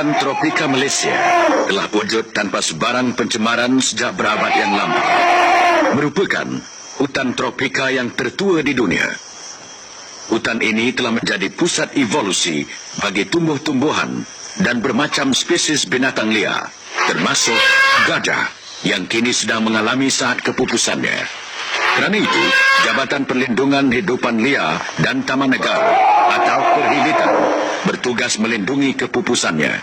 Hutan tropika Malaysia telah wujud tanpa sebarang pencemaran sejak berabad yang lampau. Merupakan hutan tropika yang tertua di dunia. Hutan ini telah menjadi pusat evolusi bagi tumbuh-tumbuhan dan bermacam spesies binatang liar, termasuk gajah yang kini sedang mengalami saat kepupusannya. Kerana itu, Jabatan Perlindungan Hidupan Liar dan Taman Negara atau Perhilitan bertugas melindungi kepupusannya.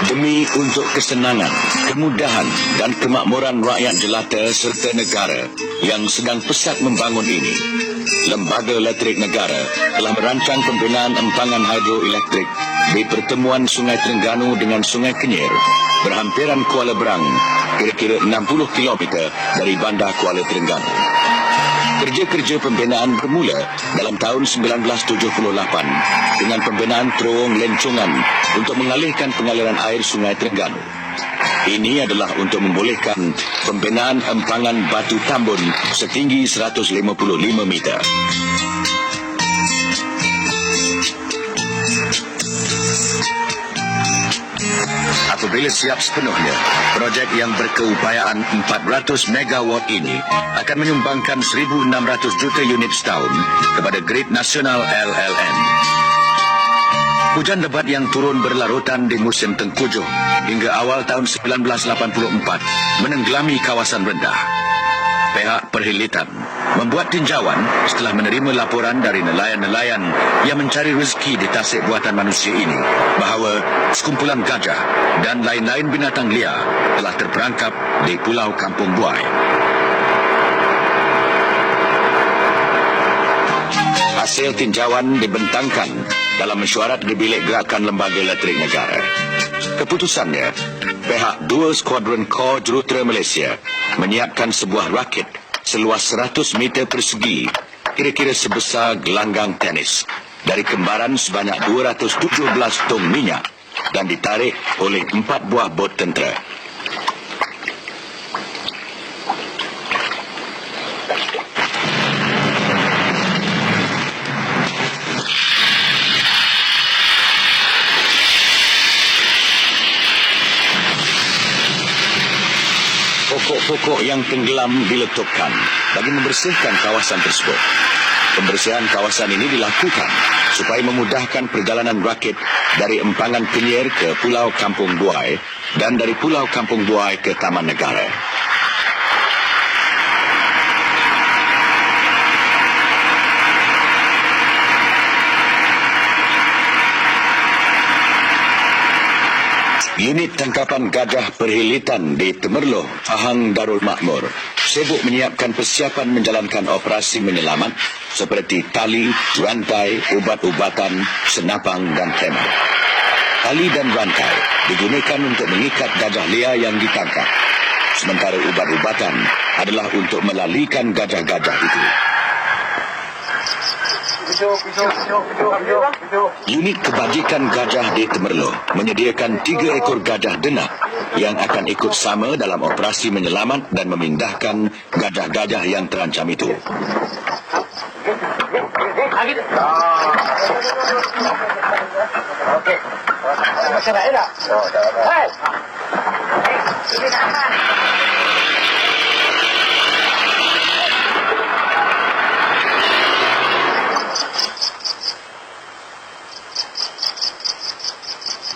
Demi untuk kesenangan, kemudahan dan kemakmuran rakyat jelata serta negara yang sedang pesat membangun ini, Lembaga Elektrik Negara telah merancang pembinaan empangan hidroelektrik di pertemuan Sungai Terengganu dengan Sungai Kenyir berhampiran Kuala Berang, kira-kira 60 km dari bandar Kuala Terengganu. Kerja-kerja pembinaan bermula dalam tahun 1978 dengan pembinaan terowong lencongan untuk mengalihkan pengaliran air Sungai Terengganu. Ini adalah untuk membolehkan pembinaan empangan batu tambun setinggi 155 meter. Apabila siap sepenuhnya, projek yang berkeupayaan 400 megawatt ini akan menyumbangkan 1,600 juta unit setahun kepada grid nasional LLN. Hujan lebat yang turun berlarutan di musim tengkujuh hingga awal tahun 1984 menenggelami kawasan rendah. Pihak Perhilitan membuat tinjauan setelah menerima laporan dari nelayan-nelayan yang mencari rezeki di tasik buatan manusia ini bahawa sekumpulan gajah dan lain-lain binatang liar telah terperangkap di Pulau Kampung Buai. Hasil tinjauan dibentangkan dalam mesyuarat di Bilik Gerakan Lembaga Elektrik Negara. Keputusannya, pihak 2 Skuadron Kor Jurutera Malaysia menyiapkan sebuah rakit seluas 100 meter persegi, kira-kira sebesar gelanggang tenis, dari kembaran sebanyak 217 tong minyak dan ditarik oleh 4 buah bot tentera. Pokok-pokok yang tenggelam diletupkan bagi membersihkan kawasan tersebut. Pembersihan kawasan ini dilakukan supaya memudahkan perjalanan rakit dari empangan Kenyir ke Pulau Kampung Buai dan dari Pulau Kampung Buai ke Taman Negara. Unit tangkapan gajah Perhilitan di Temerloh, Pahang Darul Makmur sibuk menyiapkan persiapan menjalankan operasi menyelamat seperti tali, rantai, ubat-ubatan, senapang dan kemah. Tali dan rantai digunakan untuk mengikat gajah liar yang ditangkap, sementara ubat-ubatan adalah untuk melalikan gajah-gajah itu. Unit kebajikan gajah di Temerloh menyediakan 3 ekor gajah denak yang akan ikut sama dalam operasi menyelamat dan memindahkan gajah-gajah yang terancam itu.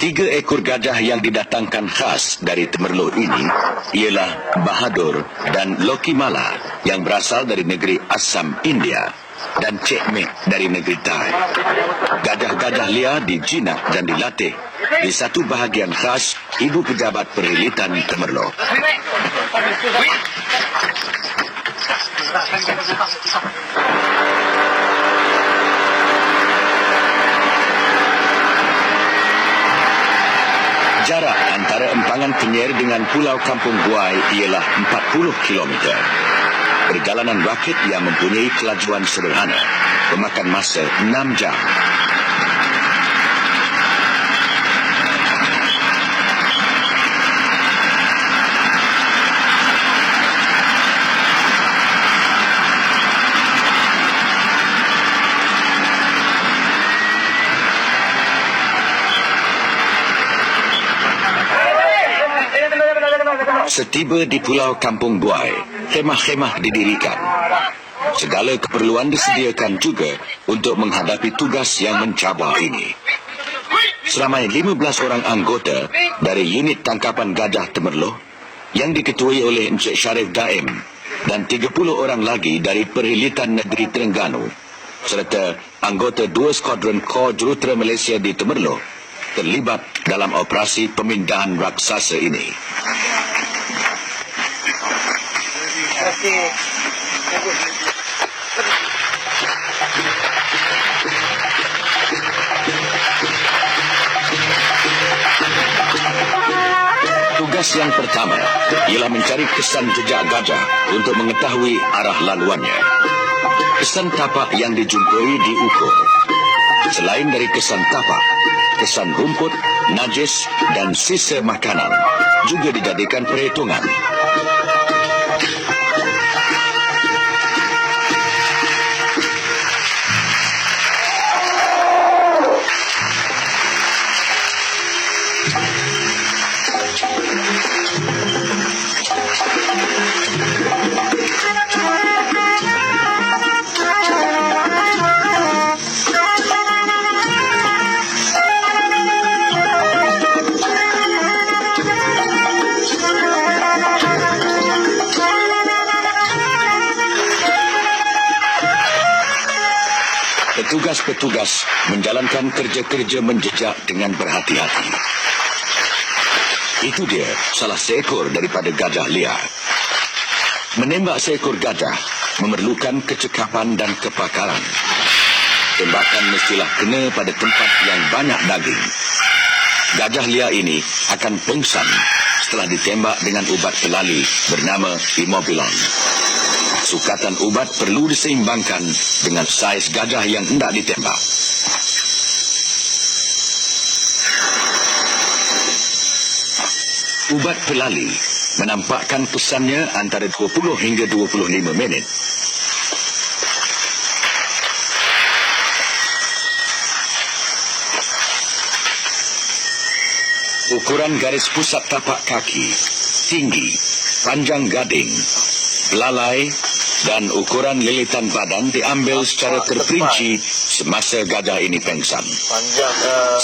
Tiga ekor gajah yang didatangkan khas dari Temerloh ini ialah Bahadur dan Lokimala yang berasal dari negeri Assam, India, dan Cek Mek dari negeri Thai. Gajah-gajah liar dijinak dan dilatih di satu bahagian khas Ibu Pejabat Perhilitan Temerloh. Jarak antara empangan Kenyir dengan Pulau Kampung Buai ialah 40 km. Perjalanan rakit yang mempunyai kelajuan sederhana memakan masa 6 jam. Setiba di Pulau Kampung Buai, khemah-khemah didirikan. Segala keperluan disediakan juga untuk menghadapi tugas yang mencabar ini. Seramai 15 orang anggota dari unit tangkapan gajah Temerloh yang diketuai oleh Encik Syarif Daim dan 30 orang lagi dari Perhilitan Negeri Terengganu serta anggota 2 skuadron Kor Jurutera Malaysia di Temerloh terlibat dalam operasi pemindahan raksasa ini. Tugas yang pertama ialah mencari kesan jejak gajah untuk mengetahui arah laluannya. Kesan tapak yang dijumpai diukur. Selain dari kesan tapak, kesan rumput, najis dan sisa makanan juga dijadikan perhitungan. Petugas-petugas menjalankan kerja-kerja menjejak dengan berhati-hati. Itu dia salah seekor daripada gajah liar. Menembak seekor gajah memerlukan kecekapan dan kepakaran. Tembakan mestilah kena pada tempat yang banyak daging. Gajah liar ini akan pengsan setelah ditembak dengan ubat pelali bernama Immobilon. Sukatan ubat perlu diseimbangkan dengan saiz gajah yang hendak ditembak. Ubat pelali menampakkan pesannya antara 20 hingga 25 minit. Ukuran garis pusat tapak kaki, tinggi, panjang gading, belalai dan ukuran lilitan badan diambil secara terperinci semasa gajah ini pengsan.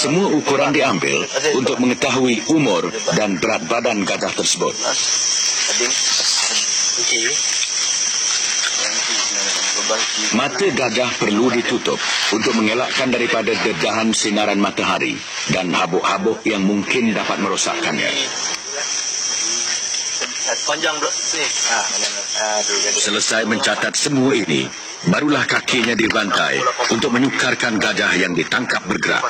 Semua ukuran diambil untuk mengetahui umur dan berat badan gajah tersebut. Mata gajah perlu ditutup untuk mengelakkan daripada dedahan sinaran matahari dan habuk-habuk yang mungkin dapat merosakkannya. Selesai mencatat semua ini, barulah kakinya dibantai untuk menyukarkan gajah yang ditangkap bergerak.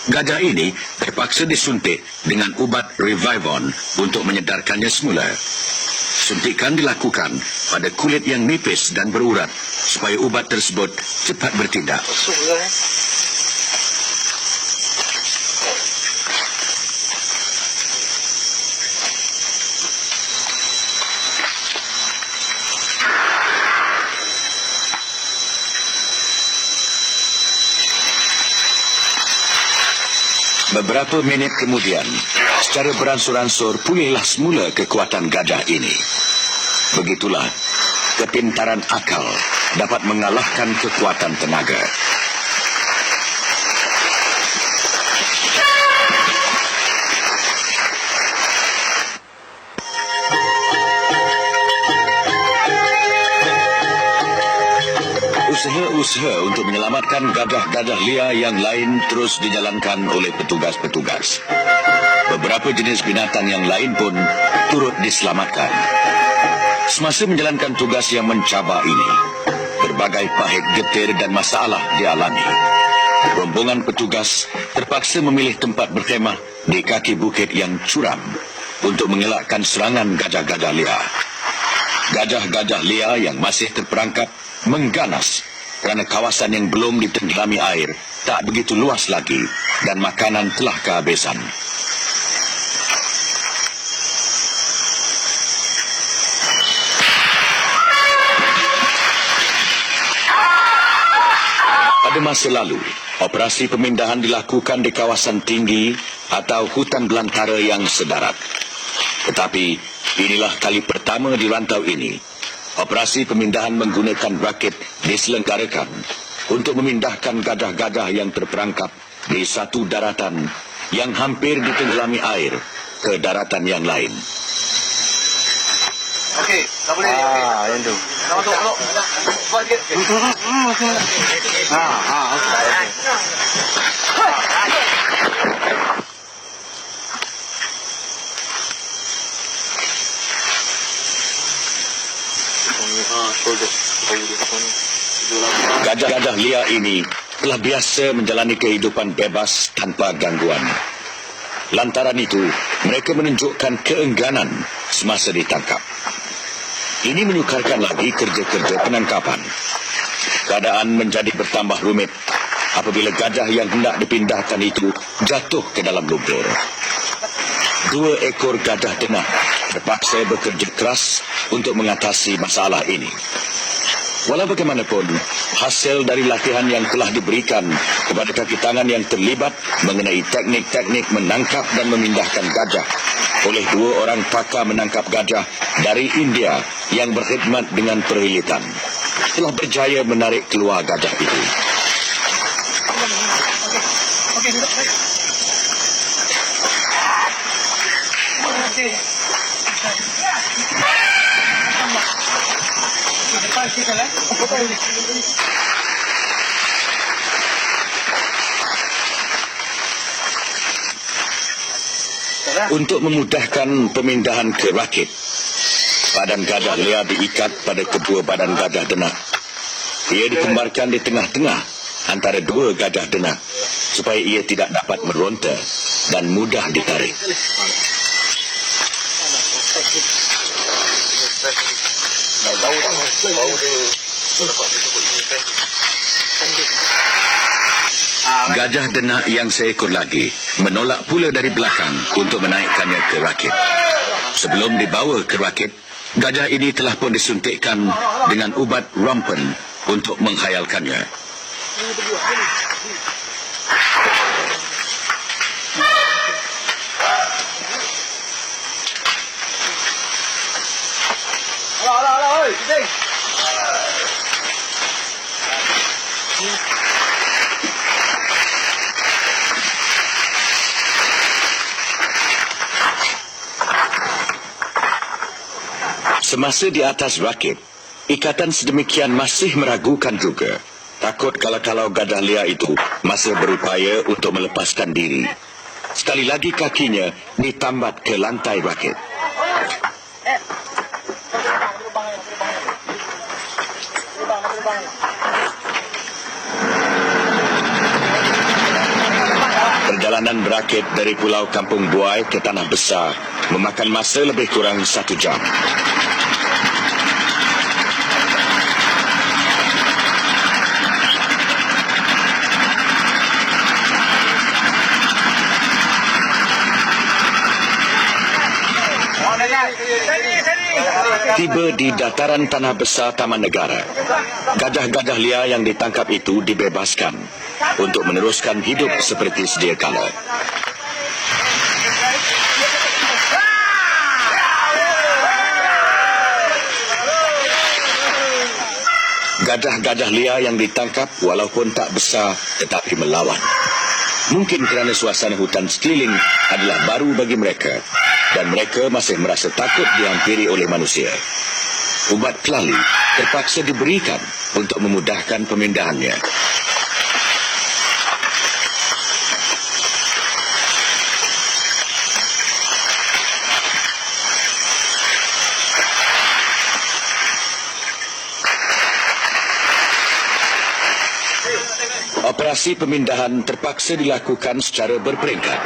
Gajah ini terpaksa disuntik dengan ubat Revivon untuk menyedarkannya semula. Suntikan dilakukan pada kulit yang nipis dan berurat supaya ubat tersebut cepat bertindak. Beberapa minit kemudian, secara beransur-ansur pulihlah semula kekuatan gajah ini. Begitulah, kepintaran akal dapat mengalahkan kekuatan tenaga. Usaha-usaha untuk menyelamatkan gajah-gajah liar yang lain terus dijalankan oleh petugas-petugas. Beberapa jenis binatang yang lain pun turut diselamatkan. Semasa menjalankan tugas yang mencabar ini, berbagai pahit getir dan masalah dialami. Rombongan petugas terpaksa memilih tempat berkhemah di kaki bukit yang curam untuk mengelakkan serangan gajah-gajah liar. Gajah-gajah liar yang masih terperangkap mengganas kerana kawasan yang belum ditenggelami air tak begitu luas lagi dan makanan telah kehabisan. Pada masa lalu, operasi pemindahan dilakukan di kawasan tinggi atau hutan belantara yang sedarat. Tetapi Inilah kali pertama di rantau ini, operasi pemindahan menggunakan rakit diselenggarakan untuk memindahkan gajah-gajah yang terperangkap di satu daratan yang hampir ditenggelami air ke daratan yang lain. Okey, tak boleh. Yang tu. Nak masuk peluk. Buat sikit. Okey. Gajah-gajah liar ini telah biasa menjalani kehidupan bebas tanpa gangguan. Lantaran itu, mereka menunjukkan keengganan semasa ditangkap. Ini menyukarkan lagi kerja-kerja penangkapan. Keadaan menjadi bertambah rumit apabila gajah yang hendak dipindahkan itu jatuh ke dalam lumpur. 2 ekor gajah denah terpaksa bekerja keras untuk mengatasi masalah ini. Walau bagaimanapun, hasil dari latihan yang telah diberikan kepada kaki tangan yang terlibat mengenai teknik-teknik menangkap dan memindahkan gajah oleh 2 orang pakar menangkap gajah dari India yang berkhidmat dengan perhilitan telah berjaya menarik keluar gajah itu. Okey, duduk. Okey. Depan kita lah. Untuk memudahkan pemindahan ke rakit, badan gajah liar diikat pada kedua badan gajah denah. Ia dikembarkan di tengah-tengah antara 2 gajah denah supaya ia tidak dapat meronta dan mudah ditarik. Gajah denah yang seekor lagi menolak pula dari belakang untuk menaikkannya ke rakit. Sebelum dibawa ke rakit, gajah ini telah pun disuntikkan dengan ubat rompen untuk menghayalkannya. Alah, oi, Ding. Semasa di atas rakit, ikatan sedemikian masih meragukan juga. Takut kalau gajah liar itu masih berupaya untuk melepaskan diri. Sekali lagi kakinya ditambat ke lantai rakit. Perjalanan berakit dari Pulau Kampung Buai ke Tanah Besar memakan masa lebih kurang 1 jam. Tiba di dataran Tanah Besar Taman Negara, gajah-gajah liar yang ditangkap itu dibebaskan untuk meneruskan hidup seperti sedia kala. Gajah-gajah liar yang ditangkap walaupun tak besar tetapi melawan. Mungkin kerana suasana hutan sekeliling adalah baru bagi mereka dan mereka masih merasa takut dihampiri oleh manusia. Ubat kelali terpaksa diberikan untuk memudahkan pemindahannya. Operasi pemindahan terpaksa dilakukan secara berperingkat.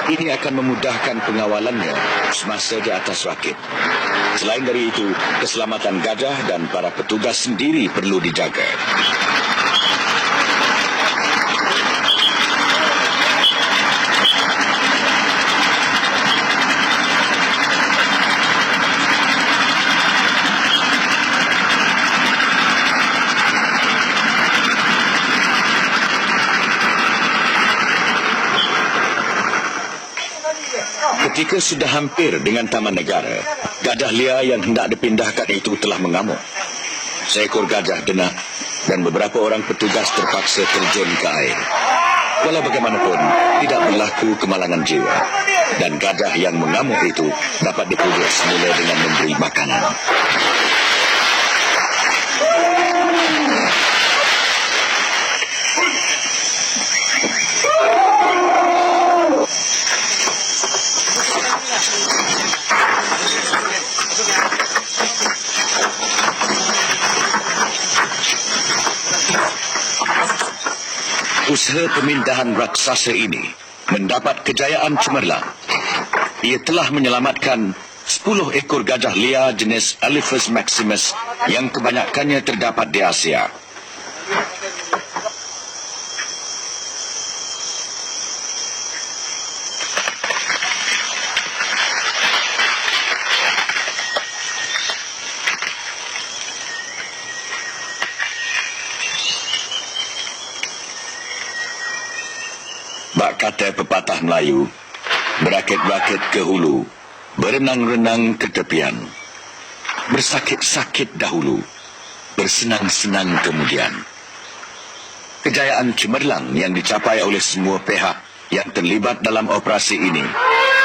Ini akan memudahkan pengawalannya semasa di atas rakit. Selain dari itu, keselamatan gajah dan para petugas sendiri perlu dijaga. Ketika sudah hampir dengan taman negara, gajah liar yang hendak dipindahkan itu telah mengamuk. Seekor gajah denak dan beberapa orang petugas terpaksa terjun ke air. Walau bagaimanapun, tidak berlaku kemalangan jiwa. Dan gajah yang mengamuk itu dapat dipulih semula dengan memberi makanan. Usaha pemindahan raksasa ini mendapat kejayaan cemerlang. Ia telah menyelamatkan 10 ekor gajah liar jenis Elephas maximus yang kebanyakannya terdapat di Asia. Bak kata pepatah Melayu, berakit-rakit ke hulu, berenang-renang ke tepian. Bersakit-sakit dahulu, bersenang-senang kemudian. Kejayaan cemerlang yang dicapai oleh semua pihak yang terlibat dalam operasi ini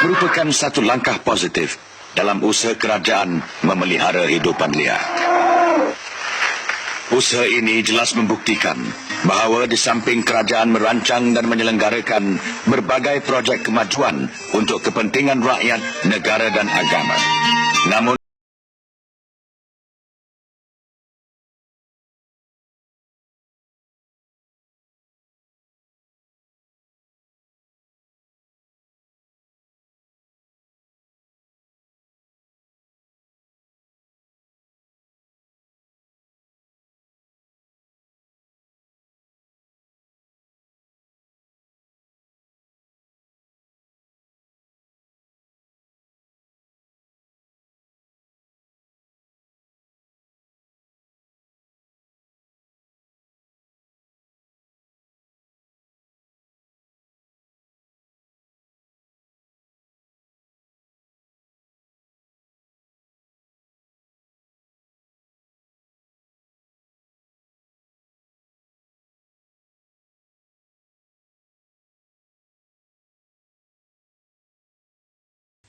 merupakan satu langkah positif dalam usaha kerajaan memelihara hidupan liar. Usaha ini jelas membuktikan bahawa di samping kerajaan merancang dan menyelenggarakan berbagai projek kemajuan untuk kepentingan rakyat, negara dan agama, namun